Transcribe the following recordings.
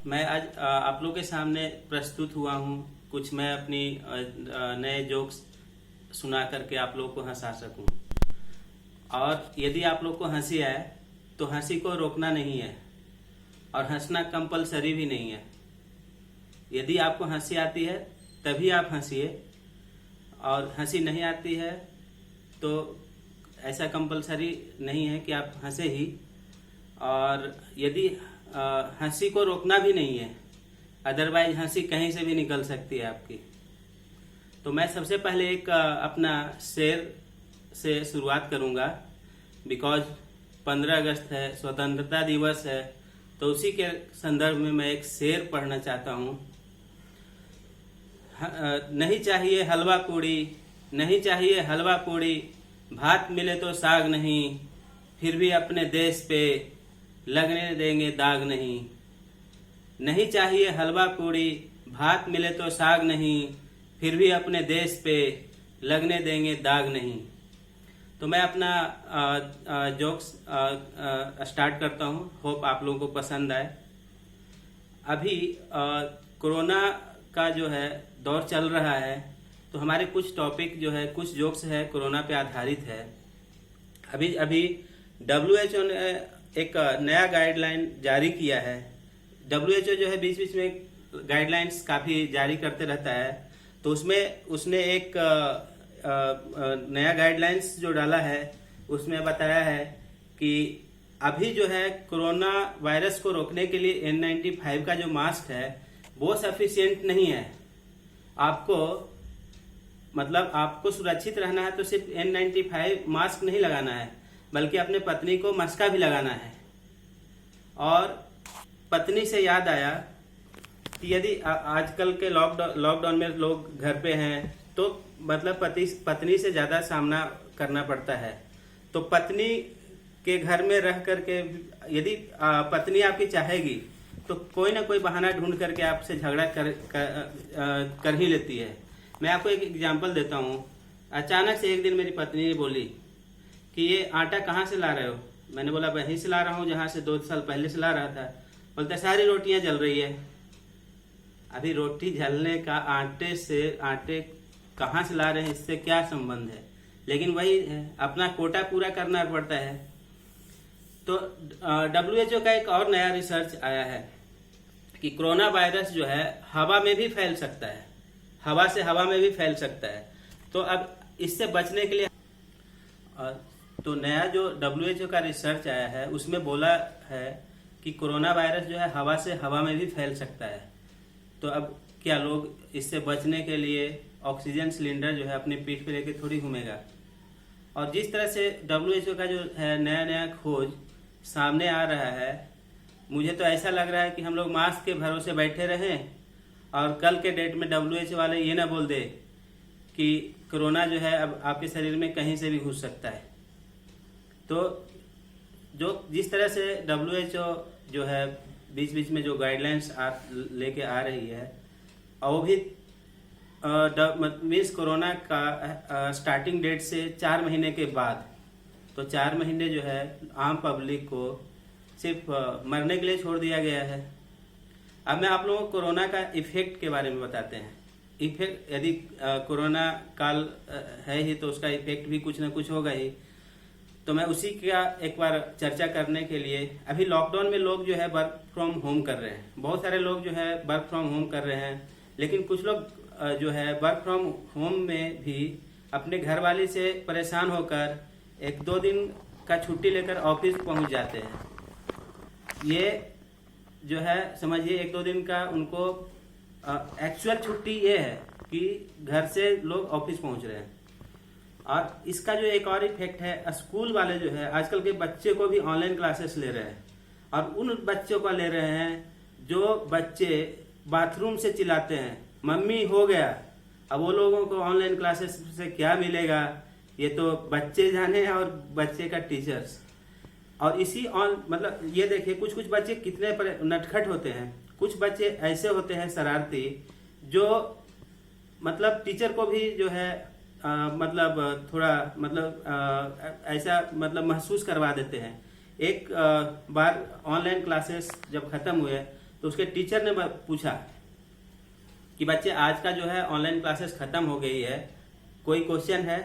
मैं आज आप लोग के सामने प्रस्तुत हुआ हूँ। कुछ मैं अपनी नए जोक्स सुना करके आप लोग को हंसा सकूं। और यदि आप लोग को हंसी आए तो हंसी को रोकना नहीं है और हंसना कंपलसरी भी नहीं है। यदि आपको हंसी आती है तभी आप हंसिए, और हंसी नहीं आती है तो ऐसा कंपलसरी नहीं है कि आप हंसे ही। और यदि हंसी को रोकना भी नहीं है, अदरवाइज हंसी कहीं से भी निकल सकती है आपकी। तो मैं सबसे पहले एक अपना शेर से शुरुआत करूंगा, बिकॉज 15 अगस्त है, स्वतंत्रता दिवस है, तो उसी के संदर्भ में मैं एक शेर पढ़ना चाहता हूँ। नहीं चाहिए हलवा पूड़ी, नहीं चाहिए हलवा पूड़ी, भात मिले तो साग नहीं, फिर भी अपने देश पे लगने देंगे दाग नहीं। नहीं चाहिए हलवा पूड़ी, भात मिले तो साग नहीं, फिर भी अपने देश पे लगने देंगे दाग नहीं। तो मैं अपना जोक्स स्टार्ट करता हूँ। होप आप लोगों को पसंद आए। अभी कोरोना का जो है दौर चल रहा है, तो हमारे कुछ टॉपिक जो है, कुछ जोक्स है कोरोना पे आधारित है। अभी WHO ने एक नया गाइडलाइन जारी किया है। WHO जो है बीच बीच में गाइडलाइंस काफ़ी जारी करते रहता है, तो उसमें उसने एक नया गाइडलाइंस जो डाला है उसमें बताया है कि अभी जो है कोरोना वायरस को रोकने के लिए N95 का जो मास्क है वो सफिशिएंट नहीं है। आपको सुरक्षित रहना है तो सिर्फ N95 मास्क नहीं लगाना है, बल्कि अपने पत्नी को मस्का भी लगाना है। और पत्नी से याद आया कि यदि आजकल के लॉकडाउन में लोग घर पे हैं, तो मतलब पत्नी से ज़्यादा सामना करना पड़ता है। तो पत्नी के घर में रह करके यदि पत्नी आपकी चाहेगी तो कोई ना कोई बहाना ढूंढ करके आपसे झगड़ा कर ही लेती है। मैं आपको एक एग्जांपल देता हूँ। अचानक से एक दिन मेरी पत्नी ने बोली कि ये आटा कहाँ से ला रहे हो? मैंने बोला वहीं से ला रहा हूँ जहाँ से 2 साल पहले से ला रहा था। बोलते सारी रोटियाँ जल रही है। अभी रोटी जलने का आटे कहाँ से ला रहे हैं इससे क्या संबंध है? लेकिन वही है, अपना कोटा पूरा करना पड़ता है। तो WHO का एक और नया रिसर्च आया है कि कोरोना वायरस जो है हवा में भी फैल सकता है, हवा से हवा में भी फैल सकता है। तो अब इससे बचने के लिए तो नया जो WHO का रिसर्च आया है उसमें बोला है कि कोरोना वायरस जो है हवा से हवा में भी फैल सकता है। तो अब क्या लोग इससे बचने के लिए ऑक्सीजन सिलेंडर जो है अपनी पीठ पे लेके थोड़ी घूमेगा? और जिस तरह से WHO का जो है नया नया खोज सामने आ रहा है, मुझे तो ऐसा लग रहा है कि हम लोग मास्क के भरोसे बैठे रहें और कल के डेट में WHO वाले ये ना बोल दे कि कोरोना जो है अब आपके शरीर में कहीं से भी घुस सकता है। तो जिस तरह से WHO जो है बीच बीच में जो गाइडलाइंस लेके आ रही है, और वो भी मीन्स कोरोना का स्टार्टिंग डेट से 4 महीने के बाद, तो 4 महीने जो है आम पब्लिक को सिर्फ मरने के लिए छोड़ दिया गया है। अब मैं आप लोगों को कोरोना का इफेक्ट के बारे में बताते हैं। इफेक्ट, यदि कोरोना काल है ही तो उसका इफेक्ट भी कुछ ना कुछ होगा ही। तो मैं उसी का एक बार चर्चा करने के लिए, अभी लॉकडाउन में लोग जो है वर्क फ्रॉम होम कर रहे हैं। बहुत सारे लोग जो है वर्क फ्रॉम होम कर रहे हैं, लेकिन कुछ लोग जो है वर्क फ्रॉम होम में भी अपने घरवाली से परेशान होकर 1-2 दिन का छुट्टी लेकर ऑफिस पहुंच जाते हैं। ये जो है समझिए 1-2 दिन का उनको एक्चुअल छुट्टी ये है कि घर से लोग ऑफिस पहुंच रहे हैं। और इसका जो एक और इफेक्ट है, स्कूल वाले जो है आजकल के बच्चे को भी ऑनलाइन क्लासेस ले रहे हैं, और उन बच्चों को ले रहे हैं जो बच्चे बाथरूम से चिल्लाते हैं मम्मी हो गया। अब वो लोगों को ऑनलाइन क्लासेस से क्या मिलेगा, ये तो बच्चे जाने और बच्चे का टीचर्स। और मतलब ये देखिए कुछ बच्चे कितने नटखट होते हैं। कुछ बच्चे ऐसे होते हैं शरारती, जो मतलब टीचर को भी जो है मतलब थोड़ा मतलब ऐसा मतलब महसूस करवा देते हैं। एक बार ऑनलाइन क्लासेस जब खत्म हुए तो उसके टीचर ने पूछा कि बच्चे आज का जो है ऑनलाइन क्लासेस खत्म हो गई है, कोई क्वेश्चन है?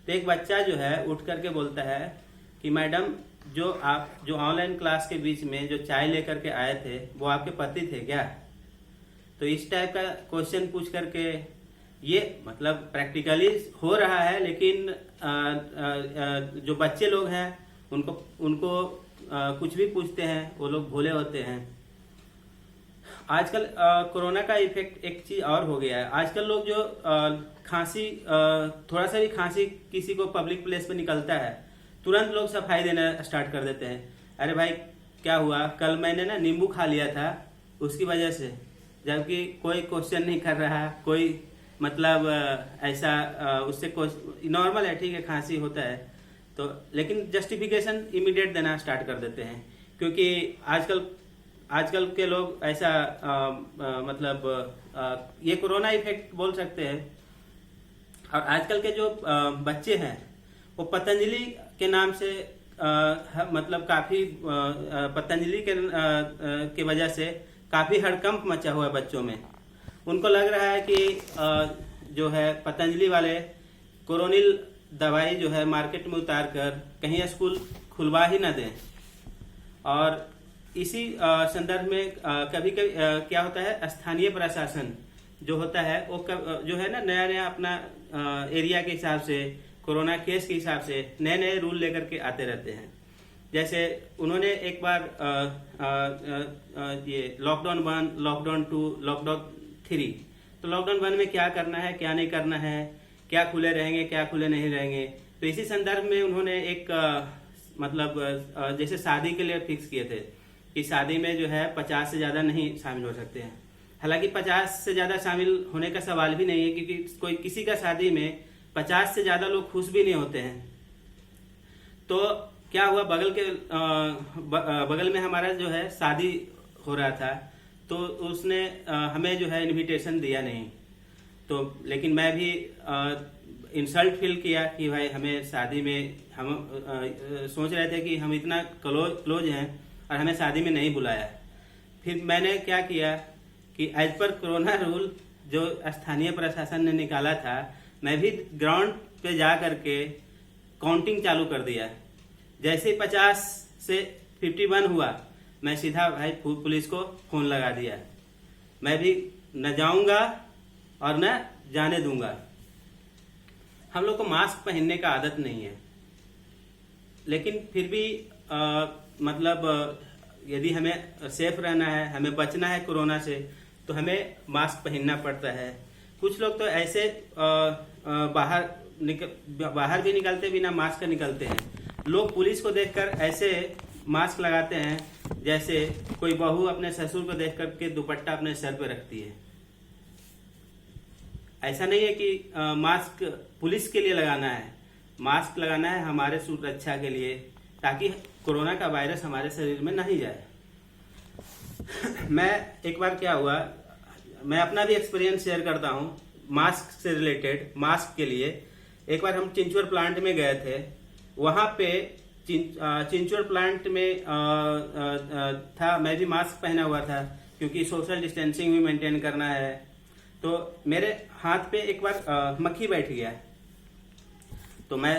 तो एक बच्चा जो है उठ करके बोलता है कि मैडम, जो ऑनलाइन क्लास के बीच में जो चाय लेकर के आए थे वो आपके पति थे क्या? तो इस टाइप का क्वेश्चन पूछ करके, ये मतलब प्रैक्टिकली हो रहा है, लेकिन जो बच्चे लोग हैं उनको कुछ भी पूछते हैं, वो लोग भोले होते हैं। आजकल कोरोना का इफेक्ट एक चीज और हो गया है। आजकल लोग जो खांसी, थोड़ा सा भी खांसी किसी को पब्लिक प्लेस पे निकलता है, तुरंत लोग सफाई देना स्टार्ट कर देते हैं। अरे भाई क्या हुआ, कल मैंने ना नींबू खा लिया था उसकी वजह से, जबकि कोई क्वेश्चन नहीं कर रहा, कोई मतलब ऐसा उससे नॉर्मल है, ठीक है खांसी होता है तो, लेकिन जस्टिफिकेशन इमीडिएट देना स्टार्ट कर देते हैं। क्योंकि आजकल के लोग ऐसा मतलब ये कोरोना इफेक्ट बोल सकते हैं। और आजकल के जो बच्चे हैं वो पतंजलि के नाम से मतलब काफी पतंजलि के वजह से काफी हड़कंप मचा हुआ है बच्चों में। उनको लग रहा है कि जो है पतंजलि वाले कोरोनिल दवाई जो है मार्केट में उतार कर कहीं स्कूल खुलवा ही ना दें। और इसी संदर्भ में कभी कभी क्या होता है, स्थानीय प्रशासन जो होता है वो जो है ना नया अपना एरिया के हिसाब से, कोरोना केस के हिसाब से नए रूल लेकर के आते रहते हैं। जैसे उन्होंने एक बार ये लॉकडाउन 1, लॉकडाउन 2, लॉकडाउन 3, तो लॉकडाउन 1 में क्या करना है क्या नहीं करना है, क्या खुले रहेंगे क्या खुले नहीं रहेंगे, तो इसी संदर्भ में उन्होंने एक मतलब जैसे शादी के लिए फिक्स किए थे कि शादी में जो है 50 से ज्यादा नहीं शामिल हो सकते हैं। हालांकि 50 से ज्यादा शामिल होने का सवाल भी नहीं है, क्योंकि किसी का शादी में 50 से ज्यादा लोग खुश भी नहीं होते हैं। तो क्या हुआ, बगल में हमारा जो है शादी हो रहा था, तो उसने हमें जो है इनविटेशन दिया नहीं। तो लेकिन मैं भी इंसल्ट फील किया कि भाई हमें शादी में, हम सोच रहे थे कि हम इतना क्लोज हैं और हमें शादी में नहीं बुलाया। फिर मैंने क्या किया कि एज पर कोरोना रूल जो स्थानीय प्रशासन ने निकाला था, मैं भी ग्राउंड पे जा करके काउंटिंग चालू कर दिया। जैसे 50 से 51 हुआ, मैं सीधा भाई पुलिस को फोन लगा दिया। मैं भी न जाऊंगा और न जाने दूंगा। हम लोग को मास्क पहनने का आदत नहीं है, लेकिन फिर भी मतलब यदि हमें सेफ रहना है, हमें बचना है कोरोना से, तो हमें मास्क पहनना पड़ता है। कुछ लोग तो ऐसे बाहर भी निकलते बिना मास्क का निकलते हैं। लोग पुलिस को देखकर ऐसे मास्क लगाते हैं जैसे कोई बहू अपने ससुर को देख करके दुपट्टा अपने सर पे रखती है। ऐसा नहीं है कि मास्क पुलिस के लिए लगाना है, मास्क लगाना है हमारे सुरक्षा के लिए, ताकि कोरोना का वायरस हमारे शरीर में नहीं जाए। मैं एक बार क्या हुआ, मैं अपना भी एक्सपीरियंस शेयर करता हूँ मास्क से रिलेटेड। मास्क के लिए एक बार हम चिंचोर प्लांट में गए थे। वहां पे चिंचोर प्लांट में था, मैं भी मास्क पहना हुआ था क्योंकि सोशल डिस्टेंसिंग भी मेंटेन करना है। तो मेरे हाथ पे एक बार मक्खी बैठ गया, तो मैं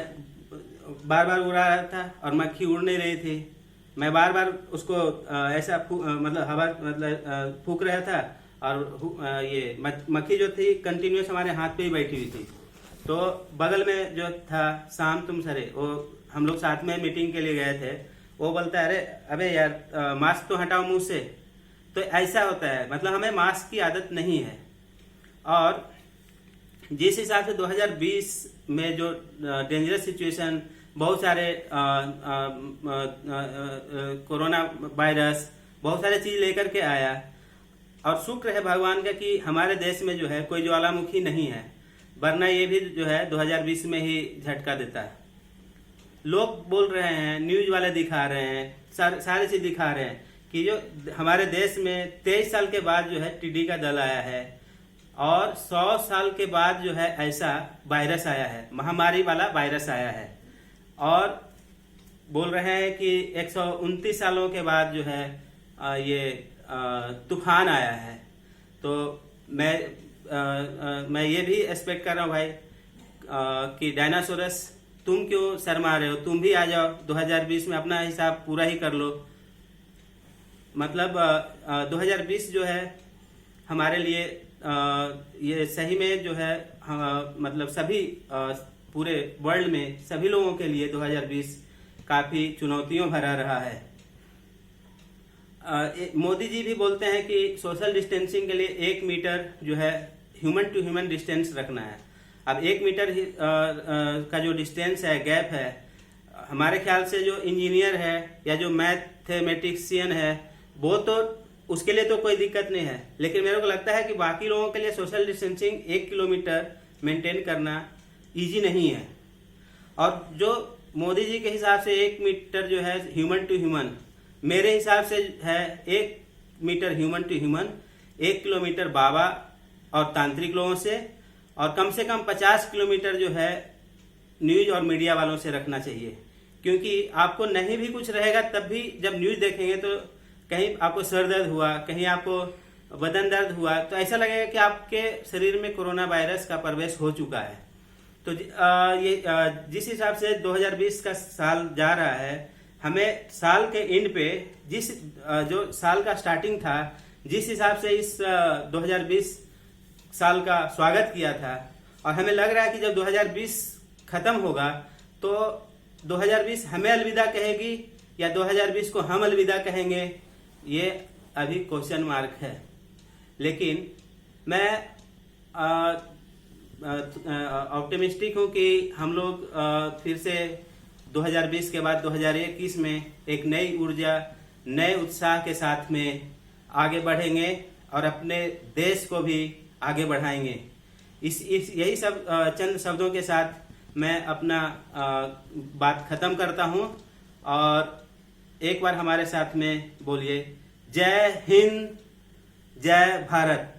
बार बार उड़ा रहा था और मक्खी उड़ नहीं रही थी। मैं बार बार उसको ऐसा मतलब हवा मतलब फूंक रहा था, और ये मक्खी जो थी कंटिन्यूस हमारे हाथ पे ही बैठी हुई थी। तो बगल में जो था शाम तुम सरे, वो हम लोग साथ में मीटिंग के लिए गए थे, वो बोलता है अरे अबे यार मास्क तो हटाओ मुंह से। तो ऐसा होता है, मतलब हमें मास्क की आदत नहीं है। और जिस हिसाब से 2020 में जो डेंजरस सिचुएशन, बहुत सारे कोरोना वायरस बहुत सारे चीज लेकर के आया, और शुक्र है भगवान का कि हमारे देश में जो है कोई ज्वालामुखी नहीं है, वरना ये भी जो है 2020 में ही झटका देता है। लोग बोल रहे हैं, न्यूज वाले दिखा रहे हैं, सारे चीज दिखा रहे हैं कि जो हमारे देश में 23 साल के बाद जो है टिड्डी का दल आया है, और 100 साल के बाद जो है ऐसा वायरस आया है, महामारी वाला वायरस आया है। और बोल रहे हैं कि 129 सालों के बाद जो है ये तूफान आया है। तो मैं ये भी एक्सपेक्ट कर रहा हूँ भाई कि डायनासोरस तुम क्यों शर्मा रहे हो, तुम भी आ जाओ 2020 में, अपना हिसाब पूरा ही कर लो। मतलब 2020 जो है हमारे लिए ये सही में जो है मतलब सभी पूरे वर्ल्ड में सभी लोगों के लिए 2020 काफी चुनौतियों भरा रहा है। मोदी जी भी बोलते हैं कि सोशल डिस्टेंसिंग के लिए 1 मीटर जो है ह्यूमन टू ह्यूमन डिस्टेंस रखना है। अब 1 मीटर का जो डिस्टेंस है, गैप है, हमारे ख्याल से जो इंजीनियर है या जो मैथमेटिशियन है वो तो उसके लिए तो कोई दिक्कत नहीं है, लेकिन मेरे को लगता है कि बाकी लोगों के लिए सोशल डिस्टेंसिंग 1 किलोमीटर मेंटेन करना इजी नहीं है। और जो मोदी जी के हिसाब से 1 मीटर जो है ह्यूमन टू ह्यूमन, मेरे हिसाब से है 1 metre human to human 1 kilometre बाबा और तांत्रिक लोगों से कम 50 किलोमीटर जो है न्यूज और मीडिया वालों से रखना चाहिए। क्योंकि आपको नहीं भी कुछ रहेगा तब भी जब न्यूज देखेंगे तो कहीं आपको सर दर्द हुआ, कहीं आपको बदन दर्द हुआ, तो ऐसा लगेगा कि आपके शरीर में कोरोना वायरस का प्रवेश हो चुका है। तो जिस हिसाब से 2020 का साल जा रहा है, हमें साल के एंड पे जो साल का स्टार्टिंग था, जिस हिसाब से इस 2020 साल का स्वागत किया था, और हमें लग रहा है कि जब 2020 खत्म होगा तो 2020 हमें अलविदा कहेगी या 2020 को हम अलविदा कहेंगे, ये अभी क्वेश्चन मार्क है। लेकिन मैं ऑप्टिमिस्टिक हूँ कि हम लोग फिर से 2020 के बाद 2021 में एक नई ऊर्जा, नए उत्साह के साथ में आगे बढ़ेंगे और अपने देश को भी आगे बढ़ाएंगे। यही सब चंद शब्दों के साथ मैं अपना बात खत्म करता हूँ। और एक बार हमारे साथ में बोलिए, जय हिंद, जय भारत।